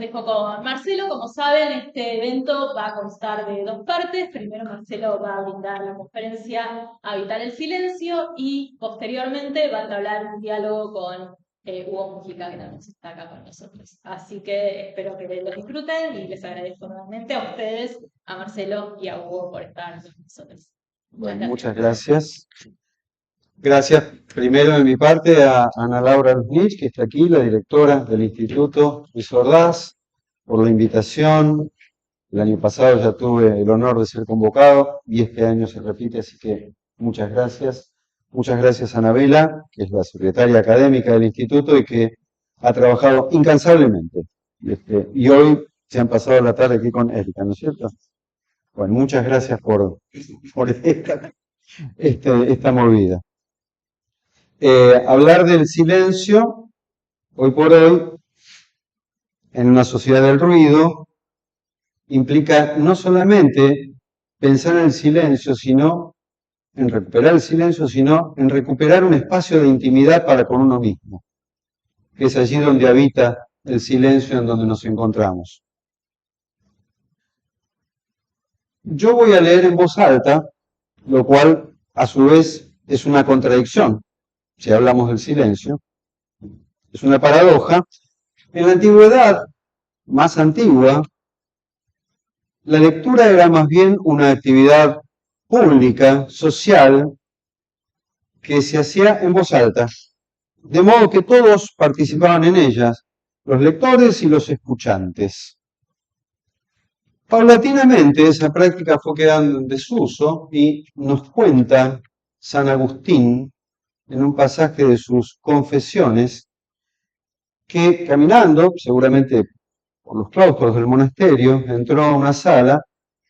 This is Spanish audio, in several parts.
dejo con Marcelo. Como saben, este evento va a constar de dos partes. Primero Marcelo va a brindar la conferencia Habitar el Silencio y posteriormente va a entablar un diálogo con Hugo Mujica, que también está acá con nosotros. Así que espero que lo disfruten y les agradezco nuevamente a ustedes, a Marcelo y a Hugo por estar con nosotros. Bueno, muchas gracias. Gracias primero de mi parte a Ana Laura Luznich, que está aquí, la directora del Instituto Luis Ordaz, por la invitación. El año pasado ya tuve el honor de ser convocado y este año se repite, así que muchas gracias. Muchas gracias a Anabela, que es la secretaria académica del Instituto y que ha trabajado incansablemente. Y hoy se han pasado la tarde aquí con Erika, ¿no es cierto? Bueno, muchas gracias por esta movida. Hablar del silencio, hoy por hoy, en una sociedad del ruido, implica no solamente pensar en el silencio, sino en recuperar el silencio, sino en recuperar un espacio de intimidad para con uno mismo, que es allí donde habita el silencio en donde nos encontramos. Yo voy a leer en voz alta, lo cual a su vez es una contradicción, si hablamos del silencio. Es una paradoja. En la antigüedad, más antigua, la lectura era más bien una actividad pública, social, que se hacía en voz alta, de modo que todos participaban en ellas, los lectores y los escuchantes. Paulatinamente esa práctica fue quedando en desuso y nos cuenta San Agustín en un pasaje de sus Confesiones que caminando, seguramente por los claustros del monasterio, entró a una sala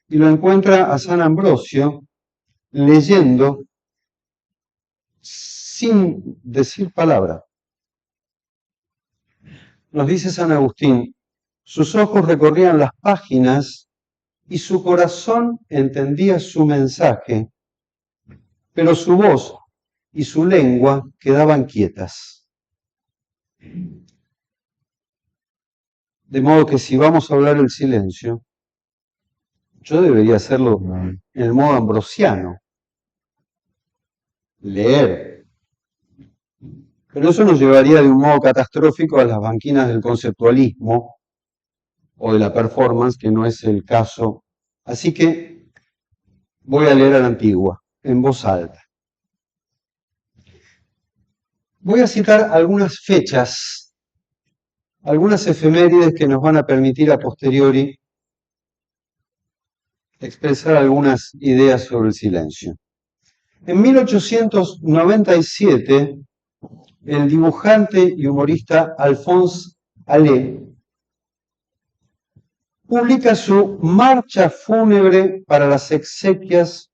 y lo encuentra a San Ambrosio leyendo sin decir palabra. Nos dice San Agustín, sus ojos recorrían las páginas y su corazón entendía su mensaje, pero su voz y su lengua quedaban quietas. De modo que si vamos a hablar del silencio, yo debería hacerlo en el modo ambrosiano, leer. Pero eso nos llevaría de un modo catastrófico a las banquinas del conceptualismo o de la performance, que no es el caso. Así que voy a leer a la antigua, en voz alta. Voy a citar algunas fechas, algunas efemérides que nos van a permitir a posteriori expresar algunas ideas sobre el silencio. En 1897, el dibujante y humorista Alphonse Allais publica su Marcha fúnebre para las exequias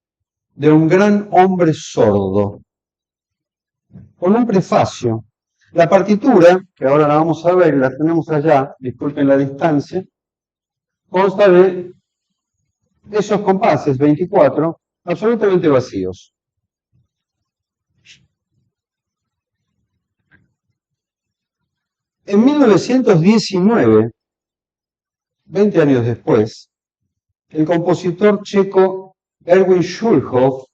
de un gran hombre sordo, con un prefacio. La partitura, que ahora la vamos a ver y la tenemos allá, disculpen la distancia, consta de esos compases, 24, absolutamente vacíos. En 1919, 20 años después, el compositor checo Erwin Schulhoff,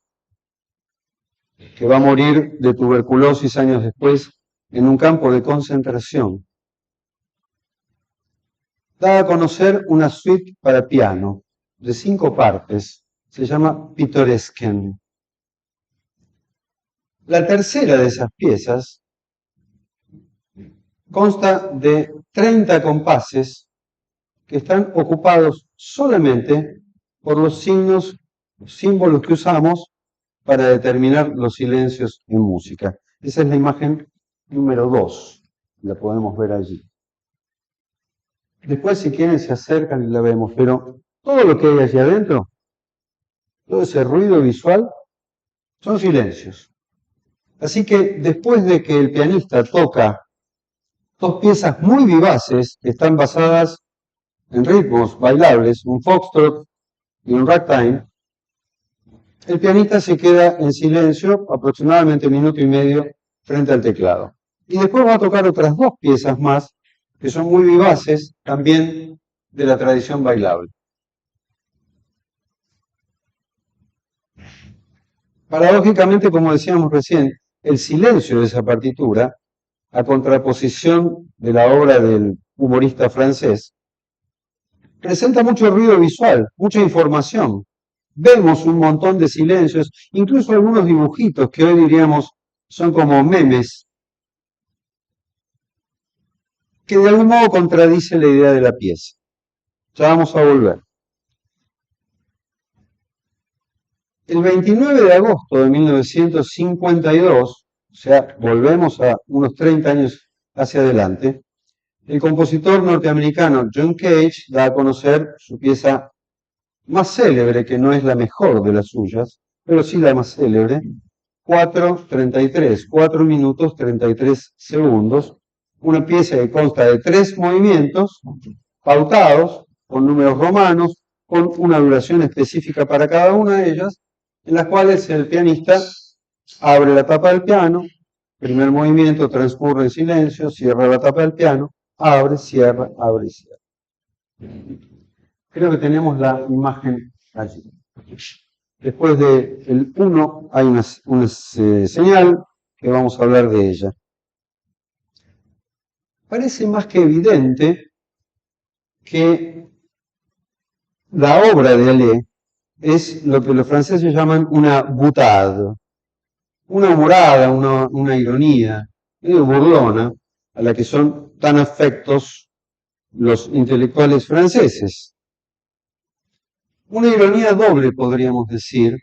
que va a morir de tuberculosis años después en un campo de concentración, da a conocer una suite para piano de 5 partes, se llama Pittoresken. La tercera de esas piezas consta de 30 compases que están ocupados solamente por los símbolos que usamos para determinar los silencios en música. Esa es la imagen número 2, la podemos ver allí. Después, si quieren, se acercan y la vemos, pero todo lo que hay allí adentro, todo ese ruido visual, son silencios. Así que después de que el pianista toca 2 piezas muy vivaces que están basadas en ritmos bailables, un foxtrot y un ragtime, el pianista se queda en silencio aproximadamente 1 minuto y medio frente al teclado. Y después va a tocar otras 2 piezas más que son muy vivaces también de la tradición bailable. Paradójicamente, como decíamos recién, el silencio de esa partitura, a contraposición de la obra del humorista francés, presenta mucho ruido visual, mucha información. Vemos un montón de silencios, incluso algunos dibujitos que hoy diríamos son como memes, que de algún modo contradice la idea de la pieza. Ya vamos a volver. El 29 de agosto de 1952, o sea, volvemos a unos 30 años hacia adelante, el compositor norteamericano John Cage da a conocer su pieza más célebre, que no es la mejor de las suyas, pero sí la más célebre, 4:33, 4 minutos 33 segundos, una pieza que consta de 3 movimientos pautados, con números romanos, con una duración específica para cada una de ellas, en las cuales el pianista abre la tapa del piano, primer movimiento transcurre en silencio, cierra la tapa del piano, abre, cierra, abre y cierra. Creo que tenemos la imagen allí. Después del 1 hay una señal que vamos a hablar de ella. Parece más que evidente que la obra de Hallé es lo que los franceses llaman una boutade, una humorada, una ironía, medio burlona, a la que son tan afectos los intelectuales franceses. Una ironía doble, podríamos decir,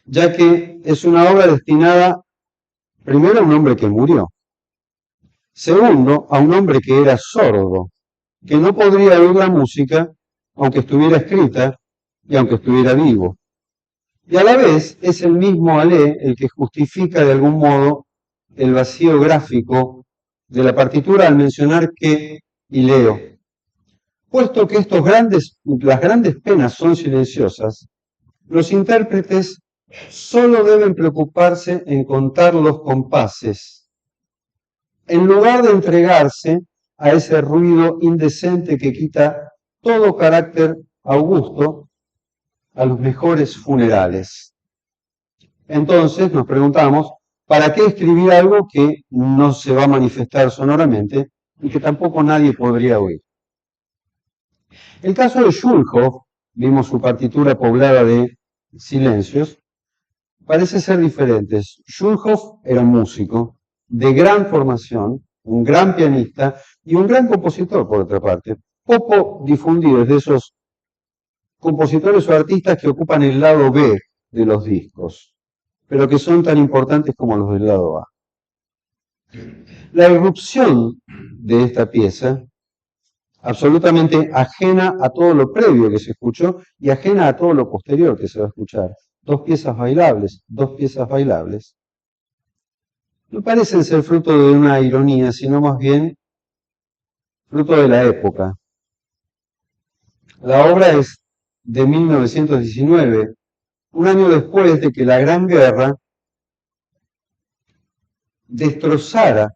ya que es una obra destinada, primero, a un hombre que murió, segundo, a un hombre que era sordo, que no podría oír la música aunque estuviera escrita y aunque estuviera vivo. Y a la vez es el mismo Hallé el que justifica de algún modo el vacío gráfico de la partitura al mencionar que, y leo, puesto que las grandes penas son silenciosas, los intérpretes solo deben preocuparse en contar los compases, en lugar de entregarse a ese ruido indecente que quita todo carácter augusto a los mejores funerales. Entonces nos preguntamos, ¿para qué escribir algo que no se va a manifestar sonoramente y que tampoco nadie podría oír? El caso de Schulhoff, vimos su partitura poblada de silencios, parece ser diferente. Schulhoff era un músico de gran formación, un gran pianista y un gran compositor, por otra parte, poco difundido, de esos compositores o artistas que ocupan el lado B de los discos, pero que son tan importantes como los del lado A. La irrupción de esta pieza, absolutamente ajena a todo lo previo que se escuchó y ajena a todo lo posterior que se va a escuchar, dos piezas bailables, no parecen ser fruto de una ironía, sino más bien fruto de la época. La obra es de 1919, un año después de que la Gran Guerra destrozara,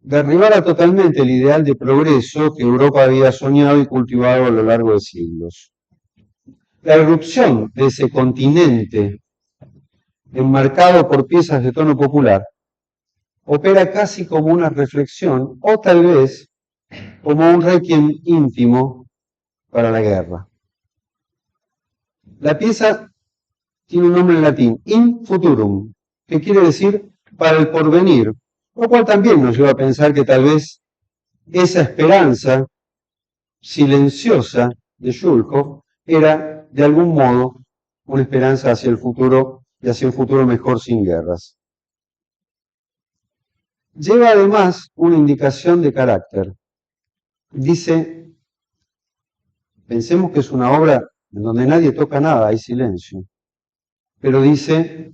derribara totalmente el ideal de progreso que Europa había soñado y cultivado a lo largo de siglos. La irrupción de ese continente enmarcado por piezas de tono popular opera casi como una reflexión o tal vez como un requiem íntimo para la guerra. La pieza tiene un nombre en latín, in futurum, que quiere decir para el porvenir, lo cual también nos lleva a pensar que tal vez esa esperanza silenciosa de Schulhoff era de algún modo una esperanza hacia el futuro y hacia un futuro mejor sin guerras. Lleva además una indicación de carácter. Dice, pensemos que es una obra en donde nadie toca nada, hay silencio, pero dice,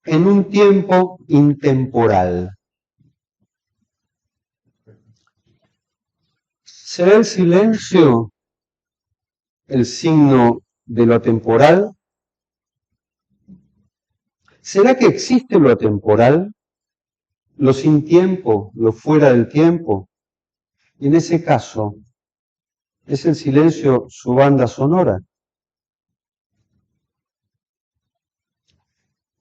en un tiempo intemporal. ¿Será el silencio el signo de lo atemporal? ¿Será que existe lo atemporal? Lo sin tiempo, lo fuera del tiempo. Y en ese caso, ¿es el silencio su banda sonora?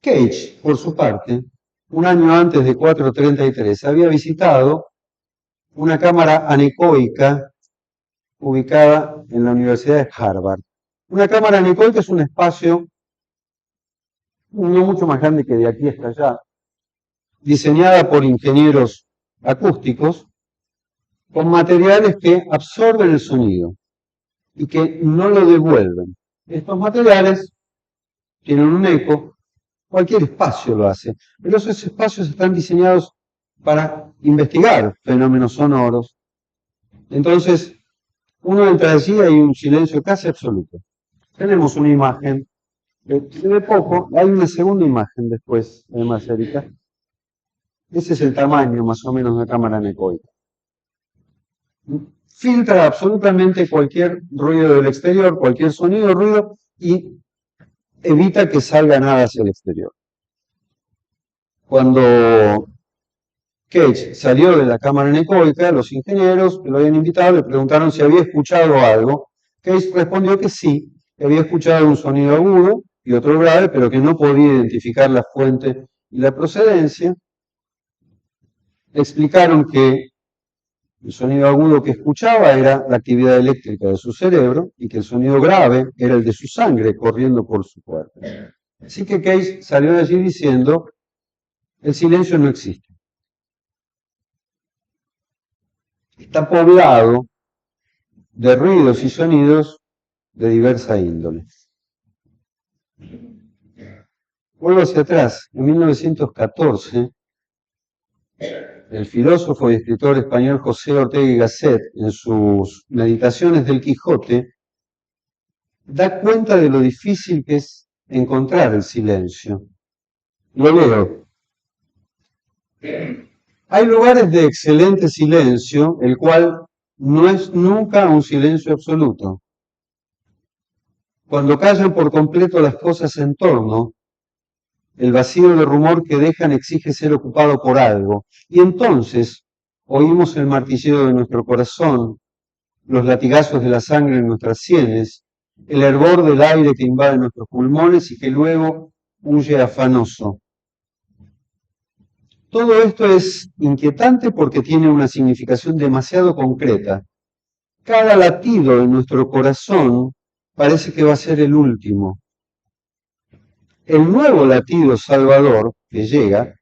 Cage, por su parte, un año antes de 433, había visitado una cámara anecoica ubicada en la Universidad de Harvard. Una cámara anecoica es un espacio no mucho más grande que de aquí hasta allá, diseñada por ingenieros acústicos, con materiales que absorben el sonido y que no lo devuelven. Estos materiales tienen un eco, cualquier espacio lo hace, pero esos espacios están diseñados para investigar fenómenos sonoros. Entonces, uno entra allí y hay un silencio casi absoluto. Tenemos una imagen, se ve poco, hay una segunda imagen después, además, Erika. Ese es el tamaño más o menos de una cámara anecoica. Filtra absolutamente cualquier ruido del exterior, cualquier sonido o ruido, y evita que salga nada hacia el exterior. Cuando Cage salió de la cámara anecoica, los ingenieros que lo habían invitado le preguntaron si había escuchado algo. Cage respondió que sí, que había escuchado un sonido agudo y otro grave, pero que no podía identificar la fuente y la procedencia. Le explicaron que el sonido agudo que escuchaba era la actividad eléctrica de su cerebro y que el sonido grave era el de su sangre corriendo por su cuerpo. Así que Cage salió de allí diciendo, el silencio no existe. Está poblado de ruidos y sonidos de diversa índole. Vuelvo hacia atrás. En 1914, el filósofo y escritor español José Ortega y Gasset, en sus Meditaciones del Quijote, da cuenta de lo difícil que es encontrar el silencio. Lo leo. Hay lugares de excelente silencio, el cual no es nunca un silencio absoluto. Cuando callan por completo las cosas en torno, el vacío de rumor que dejan exige ser ocupado por algo. Y entonces oímos el martilleo de nuestro corazón, los latigazos de la sangre en nuestras sienes, el hervor del aire que invade nuestros pulmones y que luego huye afanoso. Todo esto es inquietante porque tiene una significación demasiado concreta. Cada latido de nuestro corazón parece que va a ser el último. El nuevo latido salvador que llega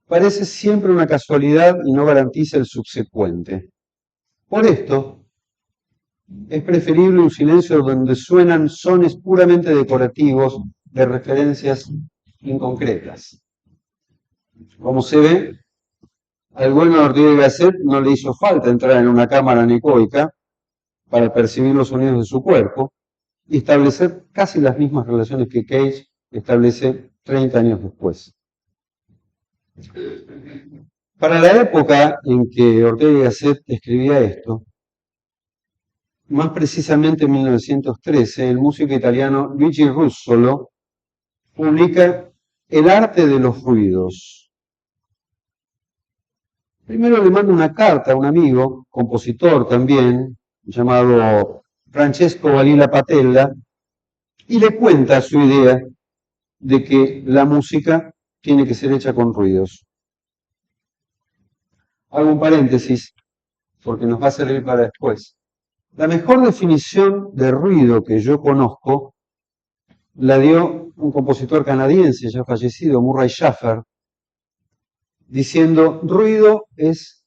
parece siempre una casualidad y no garantiza el subsecuente. Por esto, es preferible un silencio donde suenan sones puramente decorativos de referencias inconcretas. Como se ve, al bueno de Ortega y Gasset no le hizo falta entrar en una cámara anecoica para percibir los sonidos de su cuerpo y establecer casi las mismas relaciones que Cage establece 30 años después. Para la época en que Ortega y Gasset escribía esto, más precisamente en 1913, el músico italiano Luigi Russolo publica El arte de los ruidos. Primero le manda una carta a un amigo, compositor también, llamado Francesco Valila Patella, y le cuenta su idea de que la música tiene que ser hecha con ruidos. Hago un paréntesis, porque nos va a servir para después. La mejor definición de ruido que yo conozco la dio un compositor canadiense ya fallecido, Murray Schafer, diciendo, ruido es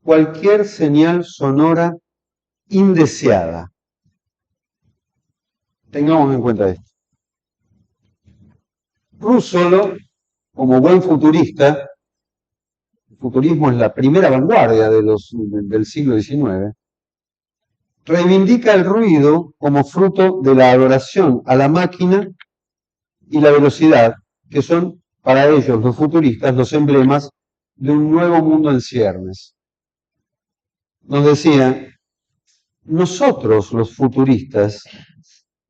cualquier señal sonora indeseada. Tengamos en cuenta esto. Russolo, como buen futurista, el futurismo es la primera vanguardia del siglo XIX, reivindica el ruido como fruto de la adoración a la máquina y la velocidad, que son para ellos, los futuristas, los emblemas de un nuevo mundo en ciernes. Nos decía, nosotros los futuristas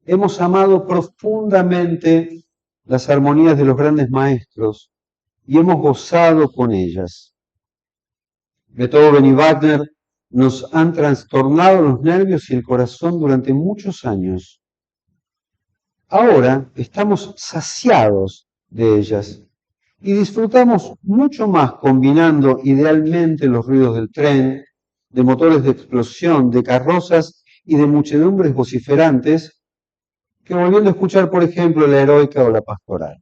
hemos amado profundamente las armonías de los grandes maestros y hemos gozado con ellas. Beethoven y Wagner nos han trastornado los nervios y el corazón durante muchos años. Ahora estamos saciados de ellas y disfrutamos mucho más combinando idealmente los ruidos del tren, de motores de explosión, de carrozas y de muchedumbres vociferantes, que volviendo a escuchar, por ejemplo, la heroica o la pastoral.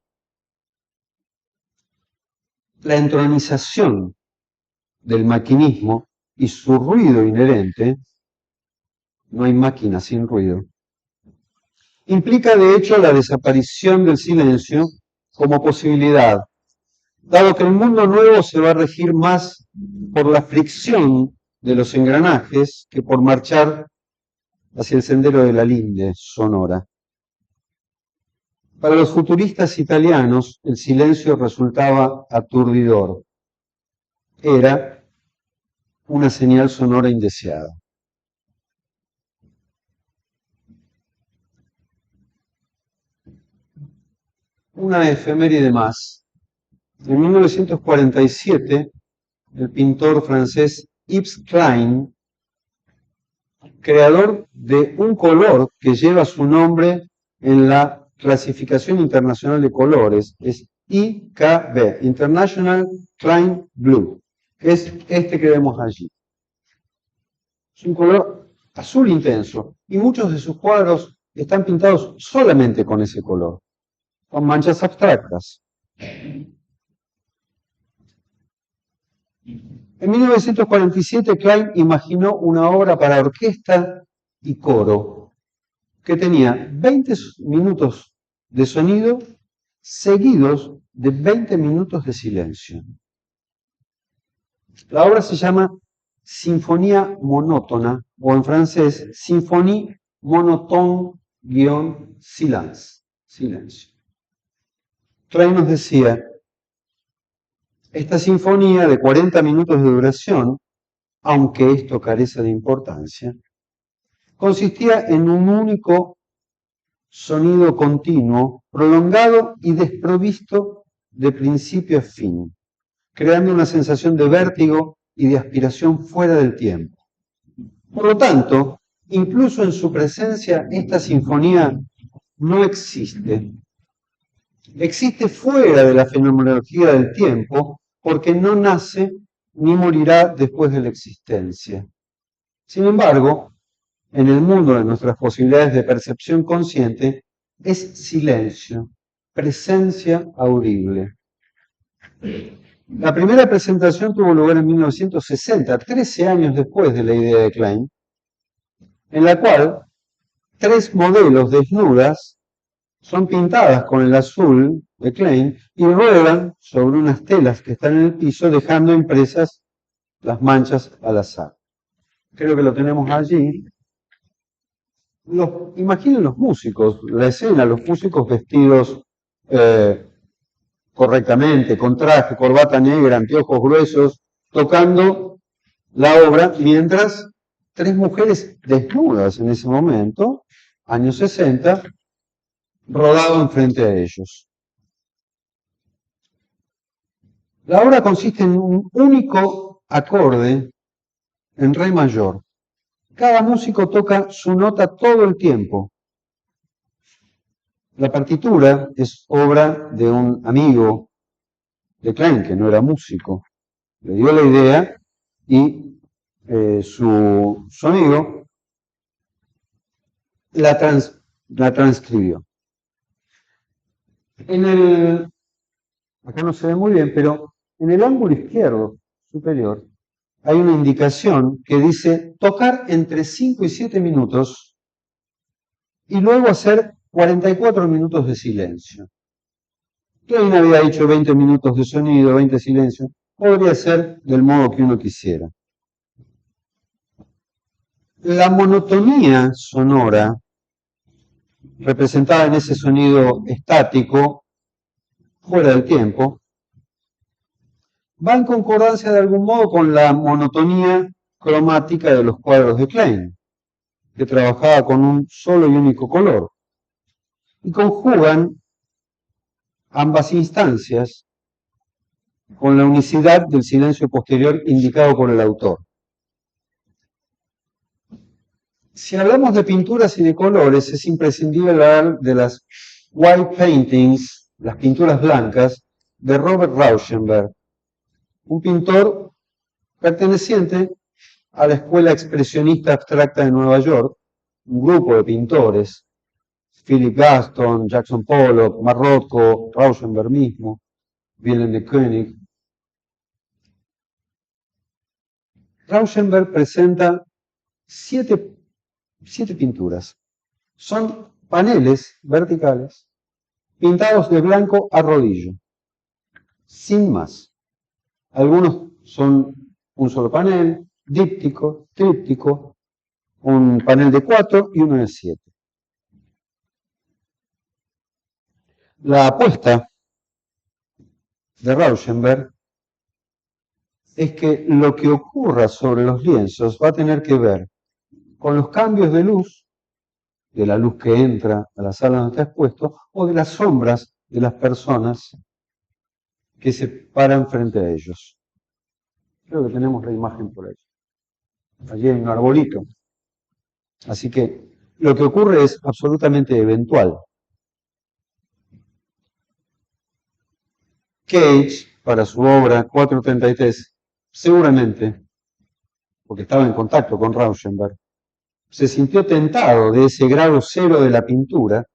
La entronización del maquinismo y su ruido inherente, no hay máquina sin ruido, implica de hecho la desaparición del silencio como posibilidad, dado que el mundo nuevo se va a regir más por la fricción de los engranajes que por marchar hacia el sendero de la linde sonora. Para los futuristas italianos, el silencio resultaba aturdidor. Era una señal sonora indeseada. Una efeméride más. En 1947, el pintor francés Yves Klein, creador de un color que lleva su nombre en la clasificación internacional de colores, es IKB, International Klein Blue, que es este que vemos allí. Es un color azul intenso y muchos de sus cuadros están pintados solamente con ese color, con manchas abstractas. En 1947 Klein imaginó una obra para orquesta y coro que tenía 20 minutos de sonido seguidos de 20 minutos de silencio. La obra se llama Sinfonía monótona, o en francés, Symphonie monotone-silence, silencio. Klein nos decía, esta sinfonía de 40 minutos de duración, aunque esto carece de importancia, consistía en un único sonido continuo, prolongado y desprovisto de principio a fin, creando una sensación de vértigo y de aspiración fuera del tiempo. Por lo tanto, incluso en su presencia, esta sinfonía no existe. Existe fuera de la fenomenología del tiempo porque no nace ni morirá después de la existencia. Sin embargo, en el mundo de nuestras posibilidades de percepción consciente, es silencio, presencia audible. La primera presentación tuvo lugar en 1960, 13 años después de la idea de Klein, en la cual 3 modelos desnudas son pintadas con el azul de Klein y ruedan sobre unas telas que están en el piso, dejando impresas las manchas al azar. Creo que lo tenemos allí. Imaginen los músicos, la escena, los músicos vestidos correctamente, con traje, corbata negra, anteojos gruesos, tocando la obra, mientras 3 mujeres desnudas en ese momento, años 60, rodaban frente a ellos. La obra consiste en un único acorde en re mayor. Cada músico toca su nota todo el tiempo. La partitura es obra de un amigo de Klein, que no era músico. Le dio la idea y su amigo la transcribió. Acá no se ve muy bien, pero en el ángulo izquierdo superior hay una indicación que dice tocar entre 5 y 7 minutos y luego hacer 44 minutos de silencio. Klein había dicho 20 minutos de sonido, 20 de silencio. Podría ser del modo que uno quisiera. La monotonía sonora, representada en ese sonido estático, fuera del tiempo, va en concordancia de algún modo con la monotonía cromática de los cuadros de Klein, que trabajaba con un solo y único color, y conjugan ambas instancias con la unicidad del silencio posterior indicado por el autor. Si hablamos de pinturas y de colores, es imprescindible hablar de las white paintings, las pinturas blancas, de Robert Rauschenberg, un pintor perteneciente a la Escuela Expresionista Abstracta de Nueva York, un grupo de pintores, Philip Gaston, Jackson Pollock, Marroco, Rauschenberg mismo, Wilhelm de Kœnig. Rauschenberg presenta siete pinturas. Son paneles verticales pintados de blanco a rodillo, sin más. Algunos son un solo panel, díptico, tríptico, un panel de 4 y uno de 7. La apuesta de Rauschenberg es que lo que ocurra sobre los lienzos va a tener que ver con los cambios de luz, de la luz que entra a la sala donde está expuesto, o de las sombras de las personas que se paran frente a ellos. Creo que tenemos la imagen por ahí. Allí hay un arbolito. Así que lo que ocurre es absolutamente eventual. Cage, para su obra 433, seguramente, porque estaba en contacto con Rauschenberg, se sintió tentado de ese grado cero de la pintura,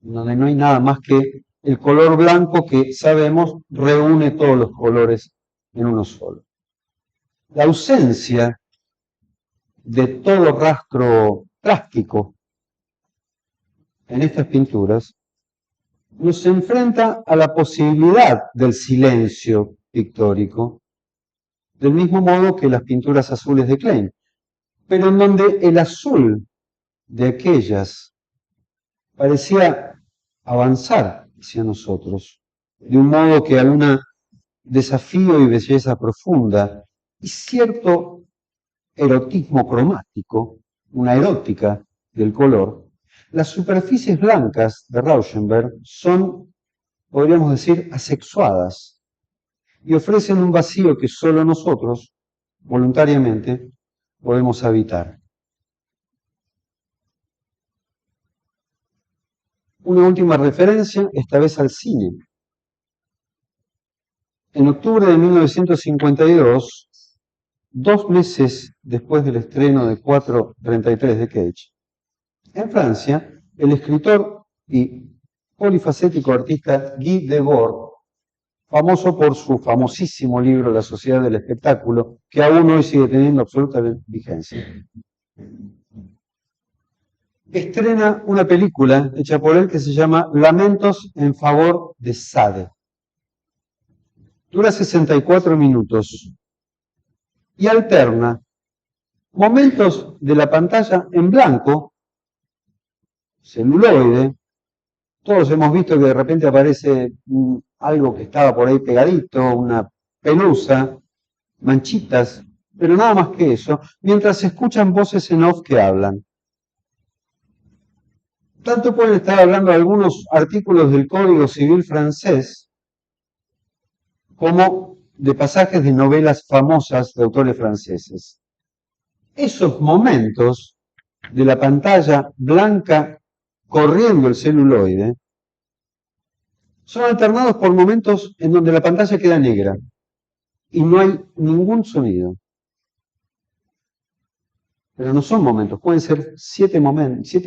donde no hay nada más que el color blanco que sabemos reúne todos los colores en uno solo. La ausencia de todo rastro plástico en estas pinturas nos enfrenta a la posibilidad del silencio pictórico, del mismo modo que las pinturas azules de Klein, pero en donde el azul de aquellas parecía avanzar hacia nosotros, de un modo que había un desafío y belleza profunda y cierto erotismo cromático, una erótica del color. Las superficies blancas de Rauschenberg son, podríamos decir, asexuadas y ofrecen un vacío que solo nosotros, voluntariamente, podemos habitar. Una última referencia, esta vez al cine. En octubre de 1952, 2 meses después del estreno de 433 de Cage, en Francia, el escritor y polifacético artista Guy Debord, famoso por su famosísimo libro La Sociedad del Espectáculo, que aún hoy sigue teniendo absoluta vigencia, estrena una película hecha por él que se llama Lamentos en favor de Sade. Dura 64 minutos y alterna momentos de la pantalla en blanco, celuloide. Todos hemos visto que de repente aparece algo que estaba por ahí pegadito, una pelusa, manchitas, pero nada más que eso, mientras se escuchan voces en off que hablan. Tanto pueden estar hablando algunos artículos del Código Civil francés como de pasajes de novelas famosas de autores franceses. Esos momentos de la pantalla blanca corriendo el celuloide son alternados por momentos en donde la pantalla queda negra y no hay ningún sonido. Pero no son momentos, pueden ser 7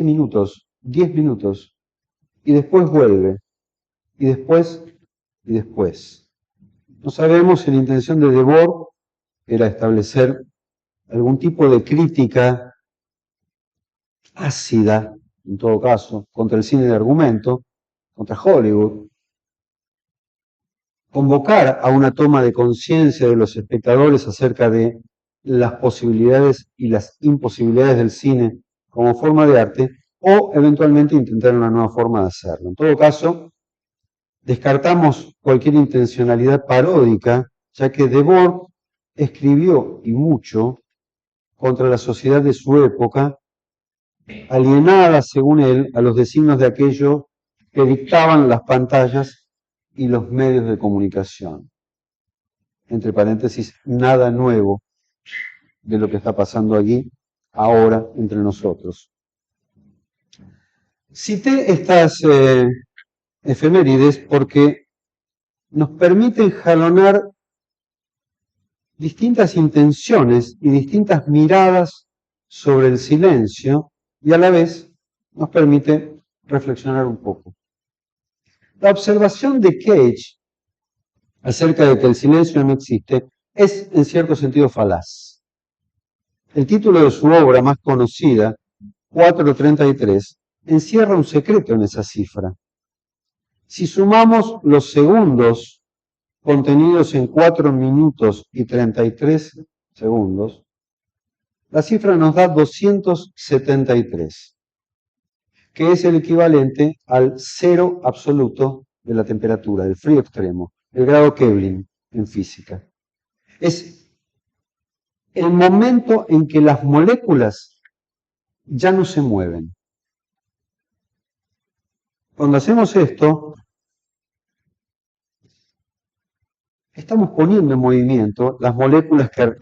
minutos, 10 minutos, y después vuelve, y después, y después. No sabemos si la intención de Debord era establecer algún tipo de crítica ácida, en todo caso, contra el cine de argumento, contra Hollywood, convocar a una toma de conciencia de los espectadores acerca de las posibilidades y las imposibilidades del cine como forma de arte, o eventualmente intentar una nueva forma de hacerlo. En todo caso, descartamos cualquier intencionalidad paródica, ya que Debord escribió, y mucho, contra la sociedad de su época, alienada, según él, a los designios de aquello que dictaban las pantallas y los medios de comunicación. Entre paréntesis, nada nuevo de lo que está pasando allí, ahora entre nosotros. Cité estas efemérides porque nos permiten jalonar distintas intenciones y distintas miradas sobre el silencio y a la vez nos permite reflexionar un poco. La observación de Cage acerca de que el silencio no existe es en cierto sentido falaz. El título de su obra más conocida, 4:33, encierra un secreto en esa cifra. Si sumamos los segundos contenidos en 4 minutos y 33 segundos, la cifra nos da 273, que es el equivalente al cero absoluto de la temperatura, del frío extremo, el grado Kelvin en física. Es el momento en que las moléculas ya no se mueven. Cuando hacemos esto, estamos poniendo en movimiento las moléculas que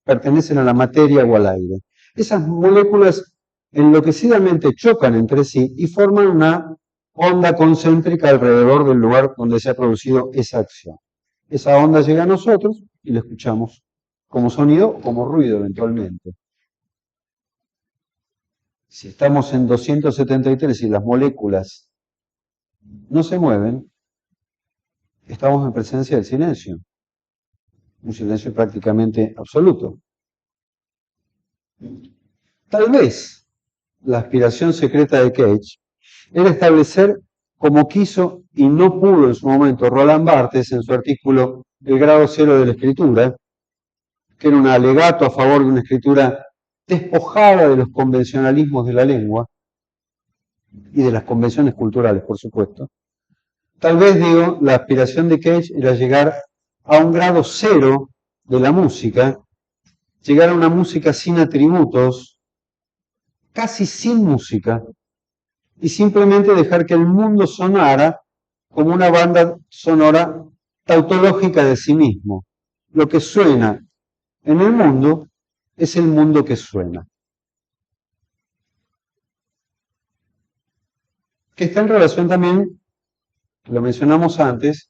pertenecen a la materia o al aire. Esas moléculas enloquecidamente chocan entre sí y forman una onda concéntrica alrededor del lugar donde se ha producido esa acción. Esa onda llega a nosotros y la escuchamos como sonido o como ruido eventualmente. Si estamos en 273 y las moléculas no se mueven, estamos en presencia del silencio. Un silencio prácticamente absoluto. Tal vez la aspiración secreta de Cage era establecer, como quiso y no pudo en su momento Roland Barthes en su artículo El grado cero de la escritura, que era un alegato a favor de una escritura despojada de los convencionalismos de la lengua y de las convenciones culturales, por supuesto. Tal vez, digo, la aspiración de Cage era llegar a un grado cero de la música, llegar a una música sin atributos, casi sin música, y simplemente dejar que el mundo sonara como una banda sonora tautológica de sí mismo. Lo que suena en el mundo es el mundo que suena. Que está en relación también, lo mencionamos antes,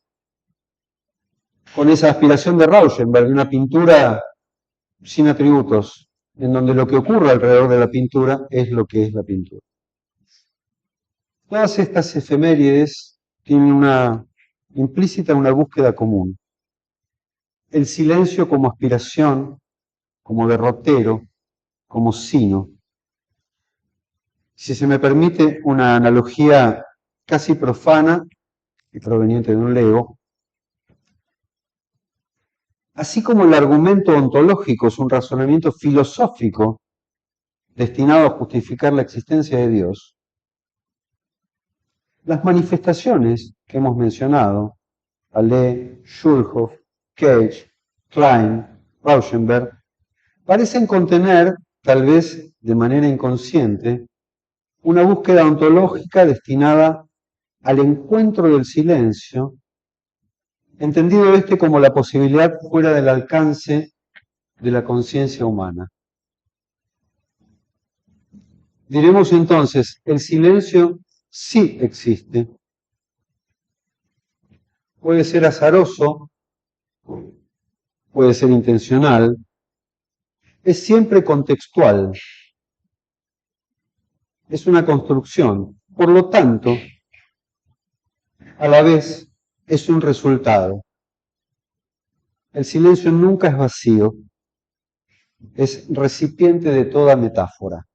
con esa aspiración de Rauschenberg, una pintura sin atributos, en donde lo que ocurre alrededor de la pintura es lo que es la pintura. Todas estas efemérides tienen implícita una búsqueda común. El silencio como aspiración, como derrotero, como sino. Si se me permite una analogía casi profana y proveniente de un lego, así como el argumento ontológico es un razonamiento filosófico destinado a justificar la existencia de Dios, las manifestaciones que hemos mencionado, Allais, Schulhoff, Cage, Klein, Rauschenberg, parecen contener, tal vez de manera inconsciente, una búsqueda ontológica destinada al encuentro del silencio, entendido como la posibilidad fuera del alcance de la conciencia humana. Diremos entonces, el silencio sí existe. Puede ser azaroso, puede ser intencional, es siempre contextual, es una construcción. Por lo tanto, a la vez es un resultado. El silencio nunca es vacío, es recipiente de toda metáfora.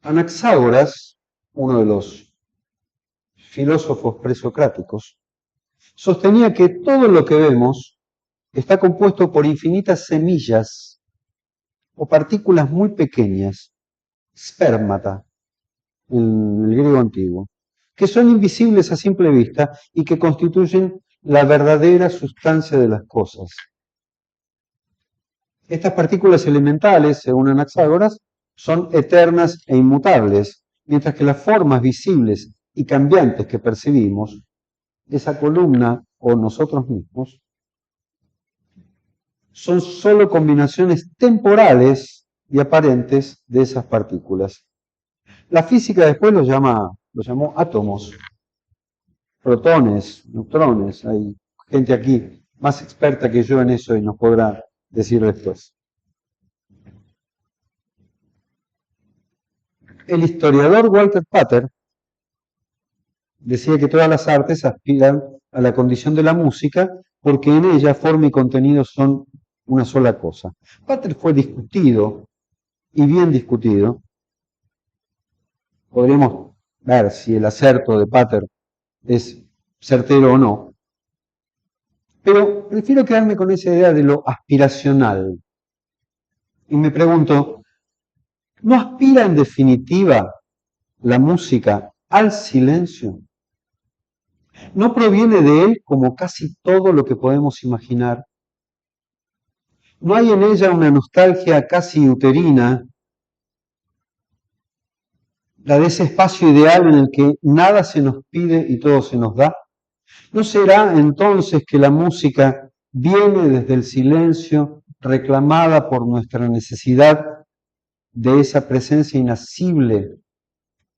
Anaxágoras, uno de los filósofos presocráticos, sostenía que todo lo que vemos está compuesto por infinitas semillas o partículas muy pequeñas, spermata, en el griego antiguo, que son invisibles a simple vista y que constituyen la verdadera sustancia de las cosas. Estas partículas elementales, según Anaxágoras, son eternas e inmutables, mientras que las formas visibles y cambiantes que percibimos, esa columna o nosotros mismos, son solo combinaciones temporales y aparentes de esas partículas. La física después lo llamó átomos, protones, neutrones. Hay gente aquí más experta que yo en eso y nos podrá decir después. El historiador Walter Pater decía que todas las artes aspiran a la condición de la música porque en ella forma y contenido son una sola cosa. Pater fue discutido, y bien discutido. Podríamos ver si el acerto de Pater es certero o no, pero prefiero quedarme con esa idea de lo aspiracional. Y me pregunto, ¿no aspira en definitiva la música al silencio? ¿No proviene de él como casi todo lo que podemos imaginar? ¿No hay en ella una nostalgia casi uterina, la de ese espacio ideal en el que nada se nos pide y todo se nos da? ¿No será entonces que la música viene desde el silencio, reclamada por nuestra necesidad de esa presencia inacible,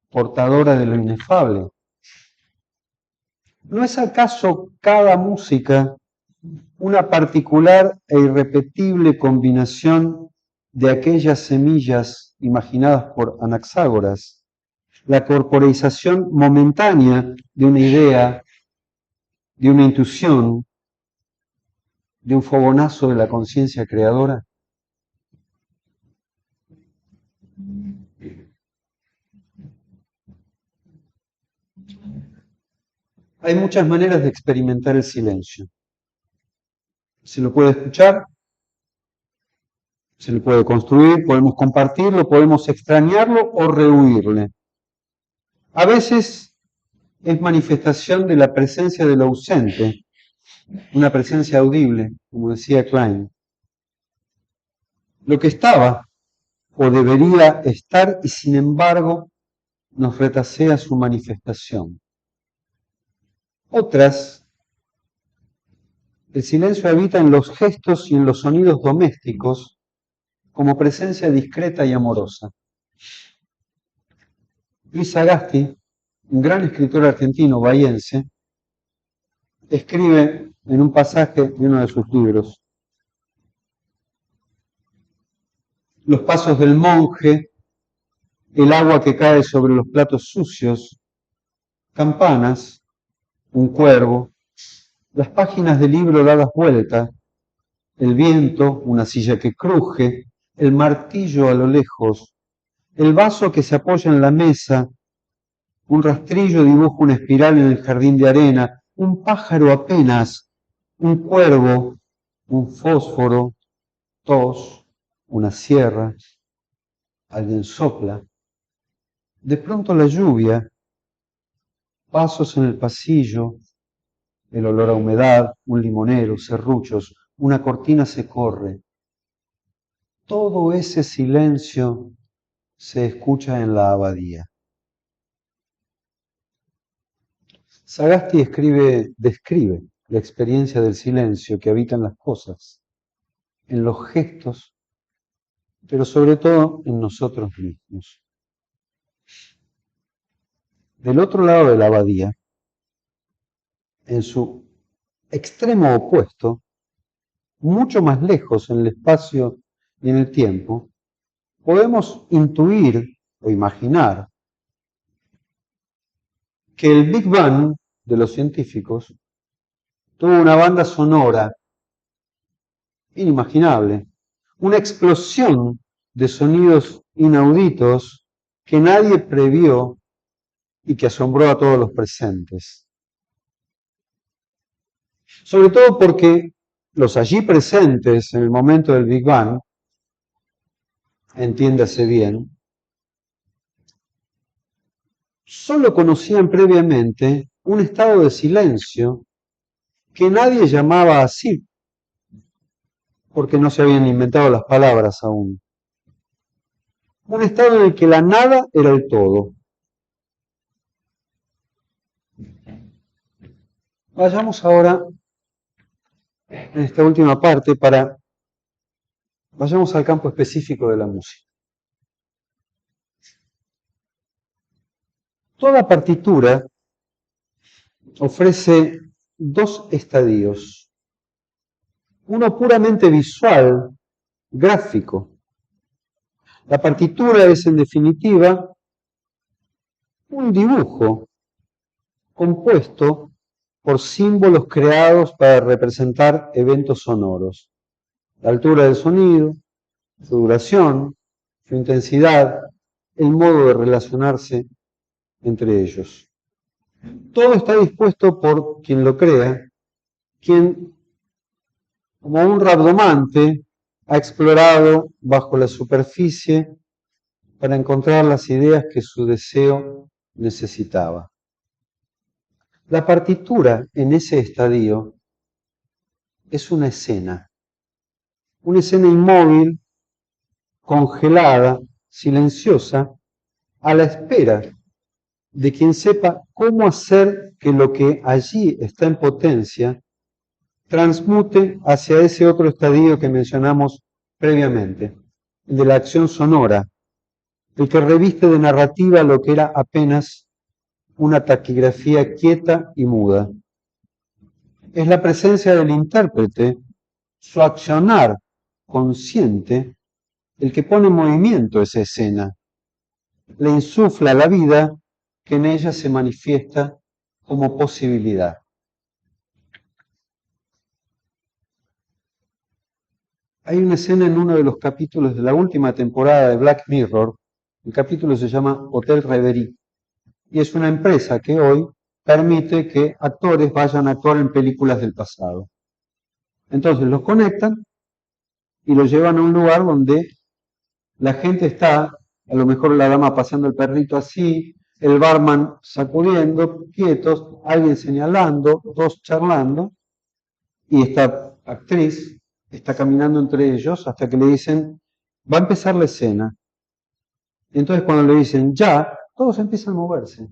portadora de lo inefable? ¿No es acaso cada música una particular e irrepetible combinación de aquellas semillas imaginadas por Anaxágoras, la corporeización momentánea de una idea, de una intuición, de un fogonazo de la conciencia creadora? Hay muchas maneras de experimentar el silencio. Se lo puede escuchar, se lo puede construir, podemos compartirlo, podemos extrañarlo o rehuirle. A veces es manifestación de la presencia del ausente, una presencia audible, como decía Klein. Lo que estaba o debería estar y sin embargo nos retasea su manifestación. Otras, el silencio habita en los gestos y en los sonidos domésticos como presencia discreta y amorosa. Luis Sagasti, un gran escritor argentino bahiense, escribe en un pasaje de uno de sus libros: los pasos del monje, el agua que cae sobre los platos sucios, campanas, un cuervo, las páginas del libro dadas vuelta, el viento, una silla que cruje, el martillo a lo lejos, el vaso que se apoya en la mesa, un rastrillo dibuja una espiral en el jardín de arena, un pájaro apenas, un cuervo, un fósforo, tos, una sierra, alguien sopla. De pronto la lluvia, pasos en el pasillo, el olor a humedad, un limonero, serruchos, una cortina se corre. Todo ese silencio se escucha en la abadía. Sagasti describe la experiencia del silencio que habita en las cosas, en los gestos, pero sobre todo en nosotros mismos. Del otro lado de la abadía, en su extremo opuesto, mucho más lejos en el espacio y en el tiempo, podemos intuir o imaginar que el Big Bang de los científicos tuvo una banda sonora inimaginable, una explosión de sonidos inauditos que nadie previó y que asombró a todos los presentes. Sobre todo porque los allí presentes en el momento del Big Bang, entiéndase bien, solo conocían previamente un estado de silencio que nadie llamaba así, porque no se habían inventado las palabras aún. Un estado en el que la nada era el todo. Vayamos ahora, en esta última parte, para Vayamos al campo específico de la música. Toda partitura ofrece dos estadios. Uno puramente visual, gráfico. La partitura es, en definitiva, un dibujo compuesto por símbolos creados para representar eventos sonoros. La altura del sonido, su duración, su intensidad, el modo de relacionarse entre ellos. Todo está dispuesto por quien lo crea, quien, como un rabdomante, ha explorado bajo la superficie para encontrar las ideas que su deseo necesitaba. La partitura en ese estadio es una escena inmóvil, congelada, silenciosa, a la espera de quien sepa cómo hacer que lo que allí está en potencia transmute hacia ese otro estadio que mencionamos previamente, el de la acción sonora, el que reviste de narrativa lo que era apenas una taquigrafía quieta y muda. Es la presencia del intérprete, su accionar consciente, el que pone en movimiento esa escena, le insufla la vida que en ella se manifiesta como posibilidad. Hay una escena en uno de los capítulos de la última temporada de Black Mirror, el capítulo se llama Hotel Reverie, y es una empresa que hoy permite que actores vayan a actuar en películas del pasado. Entonces los conectan y los llevan a un lugar donde la gente está, a lo mejor la dama paseando el perrito así, el barman sacudiendo, quietos, alguien señalando, dos charlando, y esta actriz está caminando entre ellos hasta que le dicen, va a empezar la escena. Y entonces cuando le dicen ya, todos empiezan a moverse.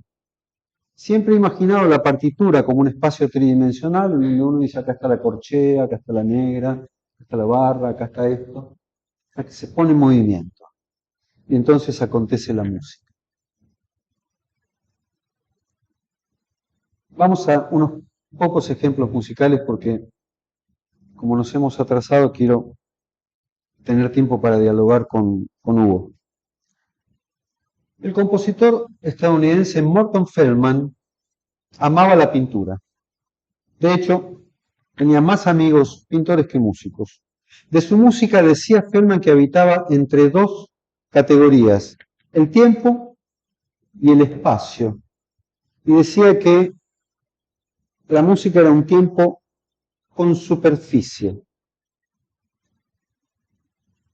Siempre he imaginado la partitura como un espacio tridimensional, en donde uno dice, acá está la corchea, acá está la negra, acá está la barra, acá está esto, hasta que se pone en movimiento. Y entonces acontece la música. Vamos a unos pocos ejemplos musicales porque, como nos hemos atrasado, quiero tener tiempo para dialogar con Hugo. El compositor estadounidense Morton Feldman amaba la pintura. De hecho, tenía más amigos pintores que músicos. De su música decía Feldman que habitaba entre dos categorías, el tiempo y el espacio. Y decía que la música era un tiempo con superficie.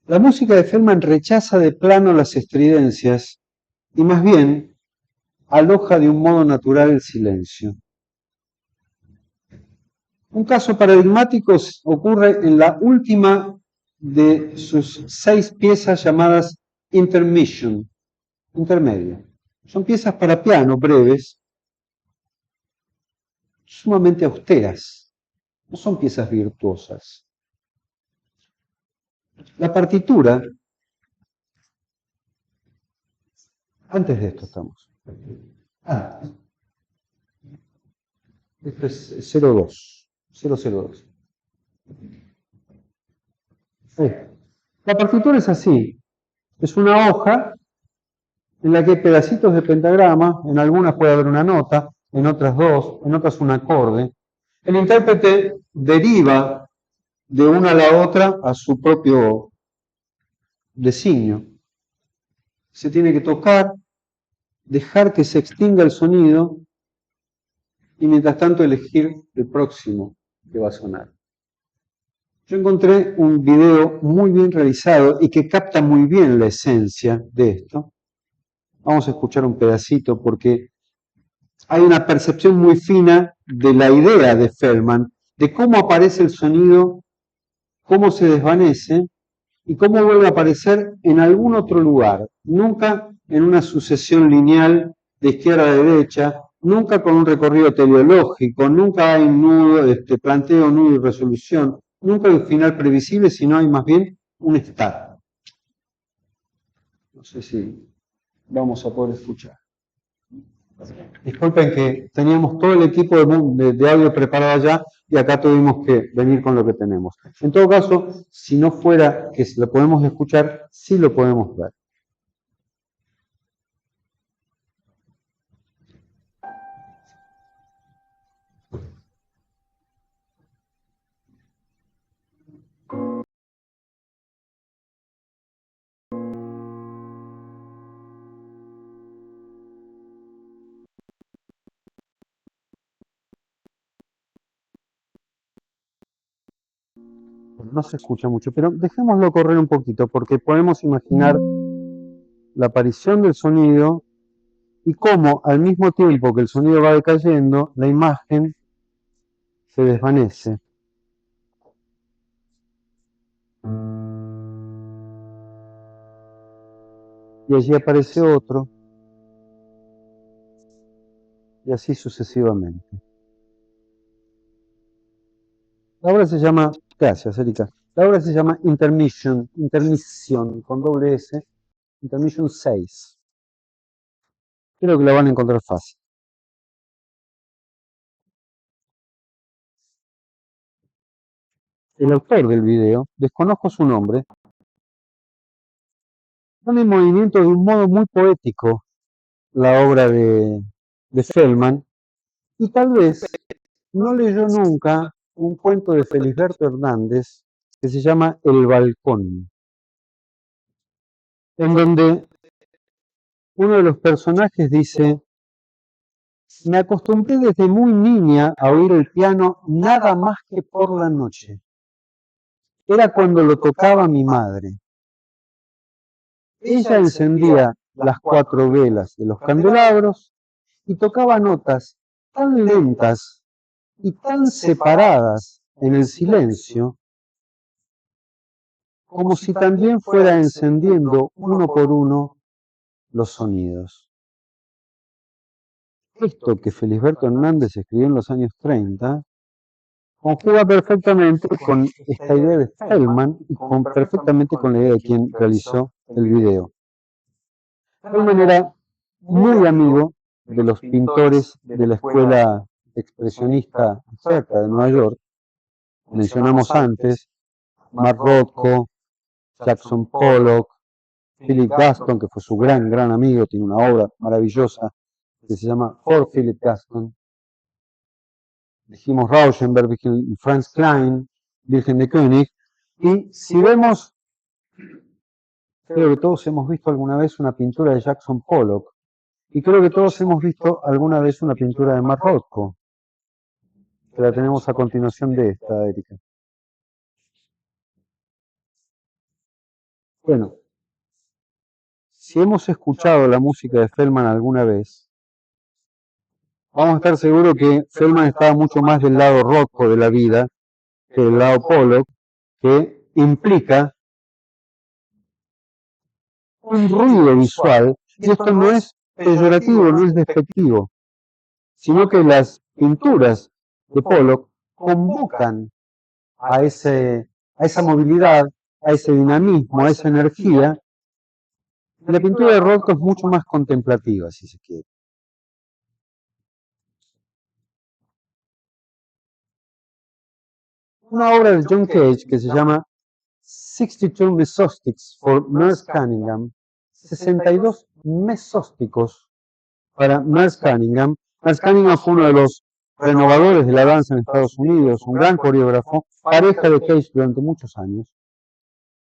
La música de Feldman rechaza de plano las estridencias y más bien aloja de un modo natural el silencio. Un caso paradigmático ocurre en la última de sus 6 piezas llamadas Intermission, intermedio. Son piezas para piano breves, sumamente austeras, no son piezas virtuosas. La partitura, antes de esto estamos. Esto es 02, 002. La partitura es así, es una hoja en la que hay pedacitos de pentagrama, en algunas puede haber una nota, en otras dos, en otras un acorde. El intérprete deriva de una a la otra a su propio designio. Se tiene que tocar, dejar que se extinga el sonido y mientras tanto elegir el próximo que va a sonar. Yo encontré un video muy bien realizado y que capta muy bien la esencia de esto. Vamos a escuchar un pedacito porque hay una percepción muy fina de la idea de Feldman, de cómo aparece el sonido, cómo se desvanece y cómo vuelve a aparecer en algún otro lugar, nunca en una sucesión lineal de izquierda a derecha, nunca con un recorrido teleológico, nunca hay nudo, planteo, nudo y resolución, nunca hay un final previsible, sino hay más bien un estado. No sé si vamos a poder escuchar. Disculpen que teníamos todo el equipo de audio preparado allá y acá tuvimos que venir con lo que tenemos. En todo caso, si no fuera que lo podemos escuchar, sí lo podemos ver. No se escucha mucho, pero dejémoslo correr un poquito porque podemos imaginar la aparición del sonido y cómo al mismo tiempo que el sonido va decayendo, la imagen se desvanece. Y allí aparece otro, y así sucesivamente. La obra se llama, gracias Erika, la obra se llama Intermission, con doble S, Intermission 6. Creo que la van a encontrar fácil. El autor del video, desconozco su nombre, pone en movimiento de un modo muy poético la obra de Feldman, y tal vez no leyó nunca un cuento de Felisberto Hernández que se llama El Balcón, en donde uno de los personajes dice: me acostumbré desde muy niña a oír el piano nada más que por la noche. Era cuando lo tocaba mi madre. Ella encendía las 4 velas de los candelabros y tocaba notas tan lentas y tan separadas en el silencio, como si también fuera encendiendo uno por uno los sonidos. Esto que Felisberto Hernández escribió en los años 30 conjuga perfectamente con esta idea de Feldman y perfectamente con la idea de quien realizó el video. Feldman era muy amigo de los pintores de la escuela expresionista abstracta de Nueva York. Mencionamos antes Mark Rothko, Jackson Pollock, Philip Gaston, que fue su gran amigo, tiene una obra maravillosa que se llama For Philip Gaston. Dijimos Rauschenberg, Franz Klein, Wilhelm de König, y si vemos, creo que todos hemos visto alguna vez una pintura de Jackson Pollock, y creo que todos hemos visto alguna vez una pintura de Mark Rothko, que la tenemos a continuación de esta, Erika. Bueno, si hemos escuchado la música de Feldman alguna vez, vamos a estar seguros que Feldman estaba mucho más del lado Rothko de la vida que del lado Pollock, que implica un ruido visual, y esto no es peyorativo, no es despectivo, sino que las pinturas de Pollock convocan a esa movilidad, a ese dinamismo, a esa energía. La pintura de Rothko es mucho más contemplativa, si se quiere. Una obra de John Cage que se llama 62 Mesósticos for Merce Cunningham, 62 mesósticos para Merce Cunningham. Merce Cunningham fue uno de los renovadores de la danza en Estados Unidos, un gran coreógrafo, pareja de Cage durante muchos años.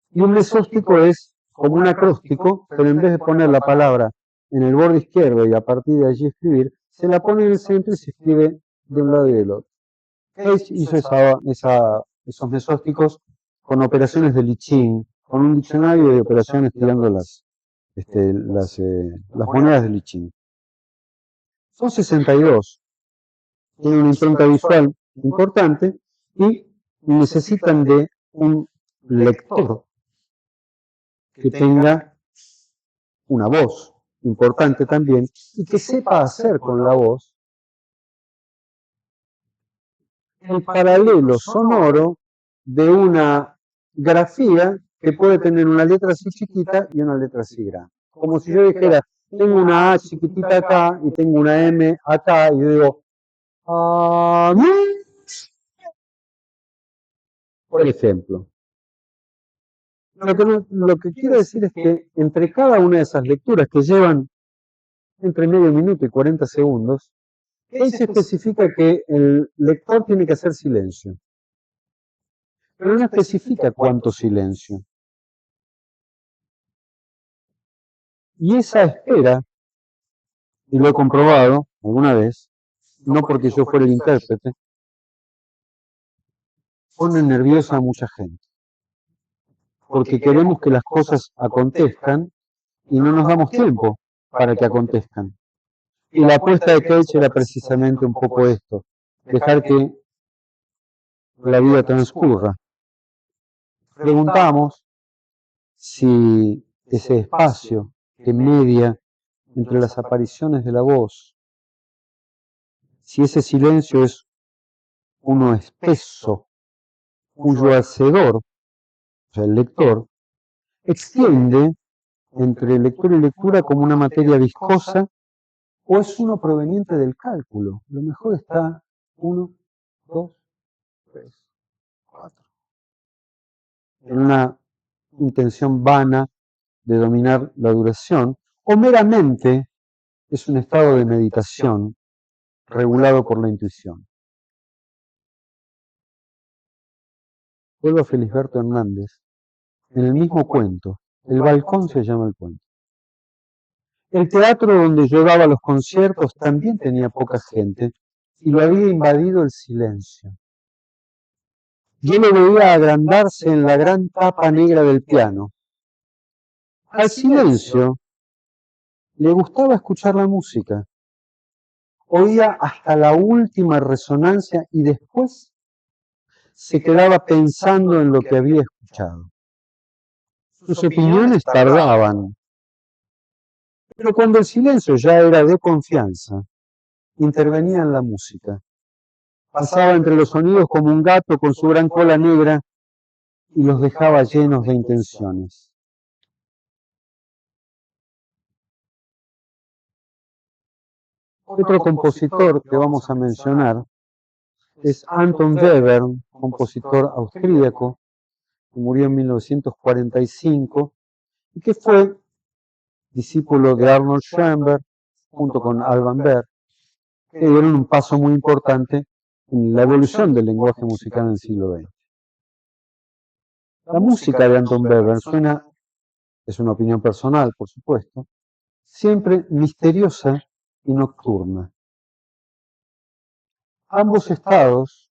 Y un mesóstico es como un acróstico, pero en vez de poner la palabra en el borde izquierdo y a partir de allí escribir, se la pone en el centro y se escribe de un lado y del otro. Cage hizo esos mesósticos con operaciones de Lichín, con un diccionario de operaciones tirando las monedas de Lichín. Son 62. Tienen una impronta visual importante y necesitan de un lector que tenga una voz importante también y que sepa hacer con la voz el paralelo sonoro de una grafía que puede tener una letra así chiquita y una letra así grande. Como si yo dijera, tengo una A chiquitita acá y tengo una M acá, y yo digo, ah, por ejemplo. Lo que quiero decir es que entre cada una de esas lecturas que llevan entre medio minuto y 40 segundos, ahí se especifica que el lector tiene que hacer silencio, pero no especifica cuánto silencio. Y esa espera, y lo he comprobado alguna vez, no porque yo fuera el intérprete, pone nerviosa a mucha gente, porque queremos que las cosas acontezcan y no nos damos tiempo para que acontezcan. Y la apuesta de Cage era precisamente un poco esto, dejar que la vida transcurra. Preguntamos si ese espacio que media entre las apariciones de la voz, si ese silencio es uno espeso, cuyo hacedor, o sea, el lector, extiende entre lectura y lectura como una materia viscosa, o es uno proveniente del cálculo. Lo mejor está 1, 2, 3, 4. En una intención vana de dominar la duración, o meramente es un estado de meditación regulado por la intuición. Vuelvo a Felisberto Hernández. En el mismo cuento, el balcón se llama el cuento. El teatro donde yo daba los conciertos también tenía poca gente y lo había invadido el silencio. Yo lo veía agrandarse en la gran tapa negra del piano. Al silencio le gustaba escuchar la música. Oía hasta la última resonancia y después se quedaba pensando en lo que había escuchado. Sus opiniones tardaban, pero cuando el silencio ya era de confianza, intervenía en la música. Pasaba entre los sonidos como un gato con su gran cola negra y los dejaba llenos de intenciones. Otro compositor que vamos a mencionar es Anton Webern, compositor austríaco, que murió en 1945 y que fue discípulo de Arnold Schoenberg junto con Alban Berg, que dieron un paso muy importante en la evolución del lenguaje musical en el siglo XX. La música de Anton Webern suena, es una opinión personal, por supuesto, siempre misteriosa y nocturna. Ambos estados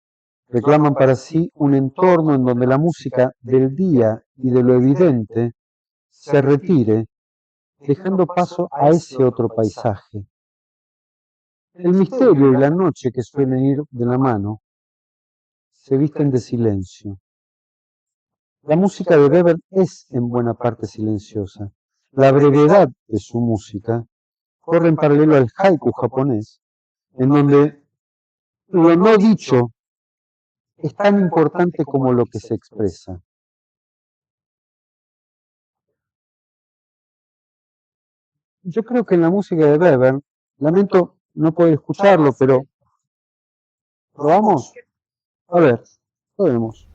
reclaman para sí un entorno en donde la música del día y de lo evidente se retire, dejando paso a ese otro paisaje. El misterio y la noche, que suelen ir de la mano, se visten de silencio. La música de Weber es en buena parte silenciosa. La brevedad de su música corre en paralelo al haiku japonés, en donde lo no dicho es tan importante como lo que se expresa. Yo creo que en la música de Weber, lamento no poder escucharlo, pero ¿probamos? A ver, probemos.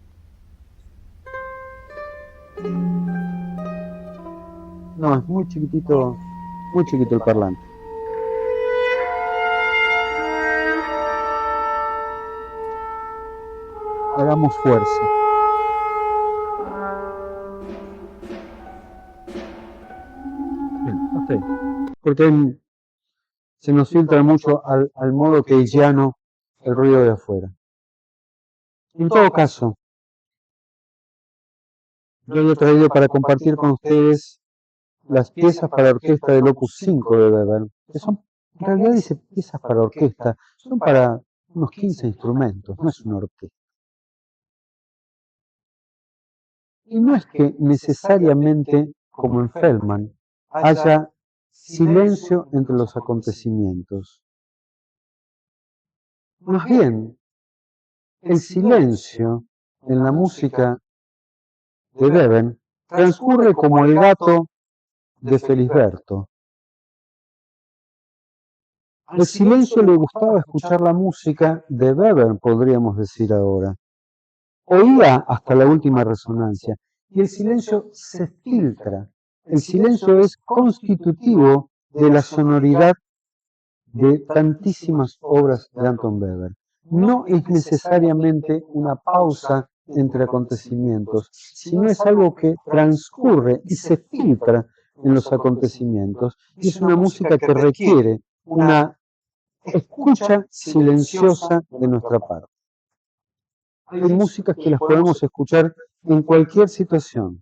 No, es muy chiquito el parlante. Hagamos fuerza. Bien, hasta ahí. Porque se nos filtra mucho al modo keynesiano el ruido de afuera. En todo caso, yo he traído para compartir con ustedes las piezas para orquesta del Opus 5 de Weber, que son, en realidad dice piezas para orquesta, son para unos 15 instrumentos, no es una orquesta. Y no es que necesariamente, como en Feldman, haya silencio entre los acontecimientos. Más bien, el silencio en la música de Weber transcurre como el gato de Felisberto. Al silencio le gustaba escuchar la música de Webern, podríamos decir ahora. Oía hasta la última resonancia y el silencio se filtra. El silencio es constitutivo de la sonoridad de tantísimas obras de Anton Webern. No es necesariamente una pausa entre acontecimientos, sino es algo que transcurre y se filtra en los acontecimientos, y es una música que requiere una escucha silenciosa de nuestra parte. Hay músicas que las podemos escuchar en cualquier situación.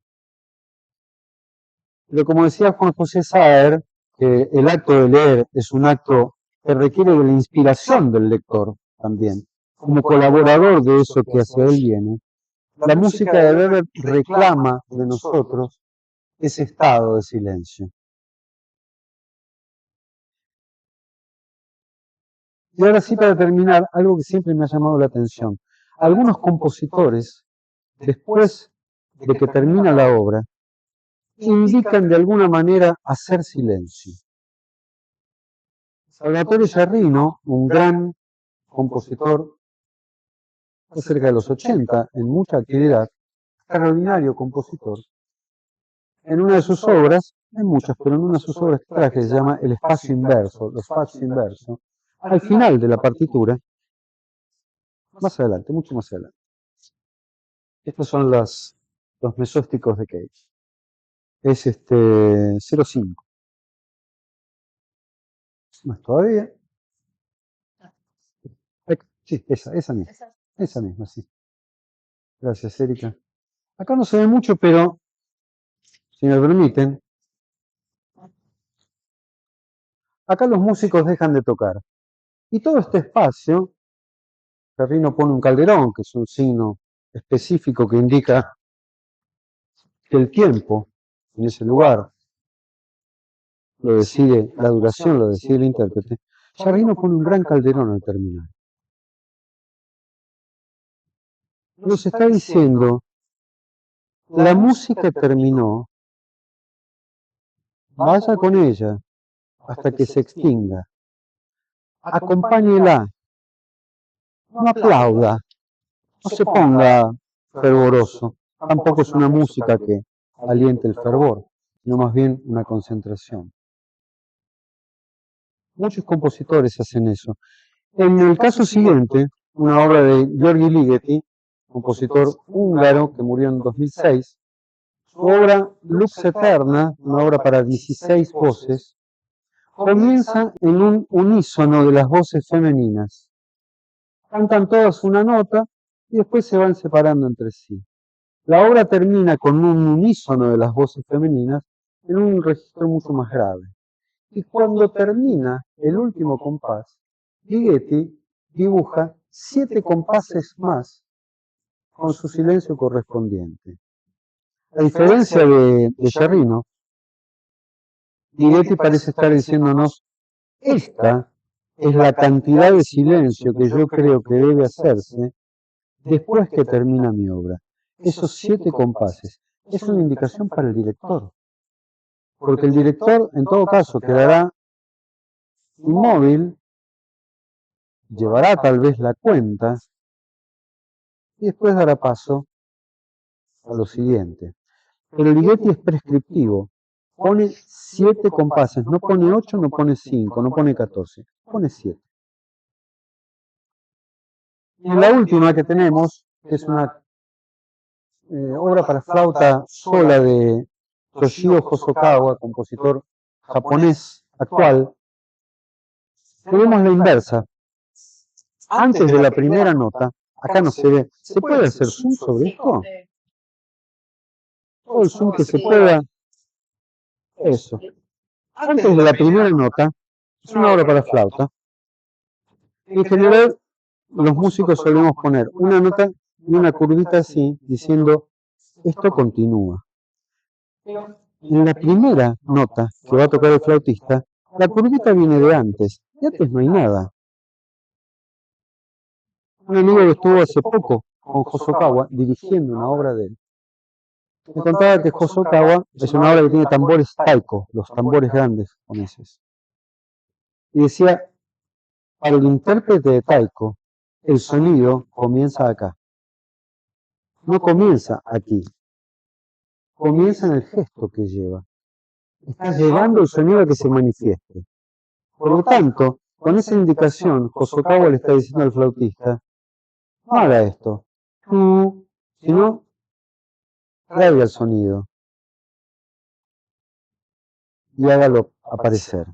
Pero como decía Juan José Saer, que el acto de leer es un acto que requiere de la inspiración del lector también, como colaborador de eso que hacia él viene. La música de Weber reclama de nosotros ese estado de silencio. Y ahora sí, para terminar, algo que siempre me ha llamado la atención. Algunos compositores, después de que termina la obra, indican de alguna manera hacer silencio. Salvatore Giardino, un gran compositor, cerca de los 80, en mucha actividad, extraordinario compositor, en una de sus obras, en muchas, pero en una de sus obras que traje, se llama El espacio inverso, lo spazio inverso, al final de la partitura, más adelante, mucho más adelante. Estos son los mesósticos de Cage. Es 0,5. Más todavía. Sí, esa misma. Esa misma, sí. Gracias, Erika. Acá no se ve mucho, pero si me permiten, acá los músicos dejan de tocar. Y todo este espacio, Giardino pone un calderón, que es un signo específico que indica que el tiempo en ese lugar lo decide, la duración lo decide el intérprete. Giardino pone un gran calderón al terminar. Nos está diciendo, la música terminó, vaya con ella hasta que se extinga. Acompáñela, no aplauda, no se ponga fervoroso. Tampoco es una música que aliente el fervor, sino más bien una concentración. Muchos compositores hacen eso. En el caso siguiente, una obra de György Ligeti, compositor húngaro que murió en 2006, su obra Lux Eterna, una obra para 16 voces, comienza en un unísono de las voces femeninas. Cantan todas una nota y después se van separando entre sí. La obra termina con un unísono de las voces femeninas en un registro mucho más grave. Y cuando termina el último compás, Ligeti dibuja 7 compases más con su silencio correspondiente. A diferencia de Giardino, Ligeti parece estar diciéndonos, esta es la cantidad de silencio que yo creo que debe hacerse después que termina mi obra. Esos 7 compases es una indicación para el director, porque el director en todo caso quedará inmóvil, llevará tal vez la cuenta y después dará paso a lo siguiente. Pero Ligeti es prescriptivo, pone 7 compases, no pone 8, no pone 5, no pone 14, pone 7. Y la última que tenemos es una obra para flauta sola de Toshio Hosokawa, compositor japonés actual. Tenemos la inversa. Antes de la primera nota, acá no se ve. ¿Se puede hacer zoom sobre esto? Todo el zoom que se pueda. Eso. Antes de la primera nota, es una obra para flauta. En general, los músicos solemos poner una nota y una curvita así, diciendo, esto continúa. En la primera nota que va a tocar el flautista, la curvita viene de antes no hay nada. Un amigo que estuvo hace poco con Hosokawa dirigiendo una obra de él, Me contaba que Hosokawa es una obra que tiene tambores taiko, los tambores grandes japoneses. Y decía, para el intérprete de taiko, el sonido comienza acá. No comienza aquí. Comienza en el gesto que lleva. Está llevando el sonido a que se manifieste. Por lo tanto, con esa indicación, Hosokawa le está diciendo al flautista, no haga esto, tú, sino traiga el sonido y hágalo aparecer.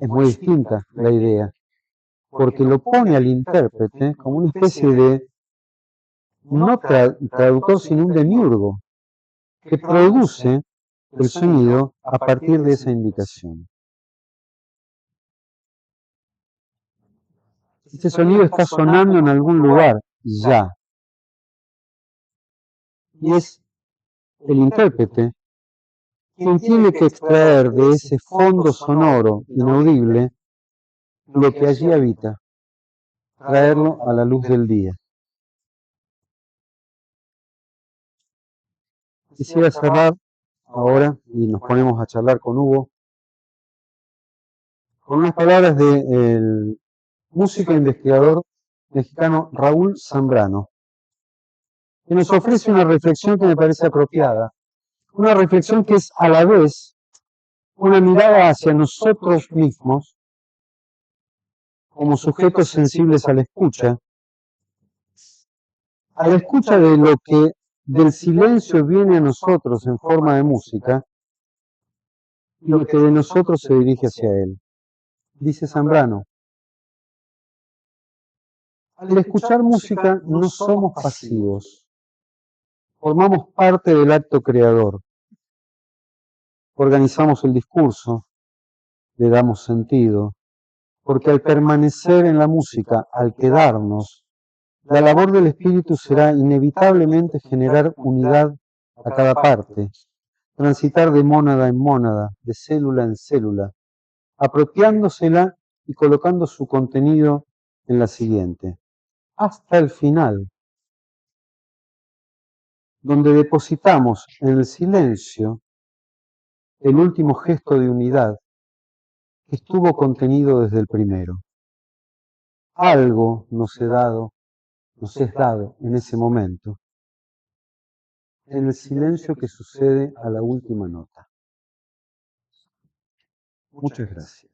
Es muy distinta la idea, porque lo pone al intérprete como una especie de no traductor, sino un demiurgo, que produce el sonido a partir de esa indicación. Este sonido está sonando en algún lugar, ya. Y es el intérprete quien tiene que extraer de ese fondo sonoro inaudible lo que allí habita, traerlo a la luz del día. Quisiera cerrar ahora, y nos ponemos a charlar con Hugo, con unas palabras del músico e investigador mexicano Raúl Zambrano, que nos ofrece una reflexión que me parece apropiada, una reflexión que es a la vez una mirada hacia nosotros mismos como sujetos sensibles a la escucha de lo que del silencio viene a nosotros en forma de música y lo que de nosotros se dirige hacia él. Dice Zambrano, al escuchar música no somos pasivos, formamos parte del acto creador, organizamos el discurso, le damos sentido, porque al permanecer en la música, al quedarnos, la labor del espíritu será inevitablemente generar unidad a cada parte, transitar de mónada en mónada, de célula en célula, apropiándosela y colocando su contenido en la siguiente, hasta el final, donde depositamos en el silencio el último gesto de unidad que estuvo contenido desde el primero. Algo nos es dado en ese momento, en el silencio que sucede a la última nota. Muchas gracias.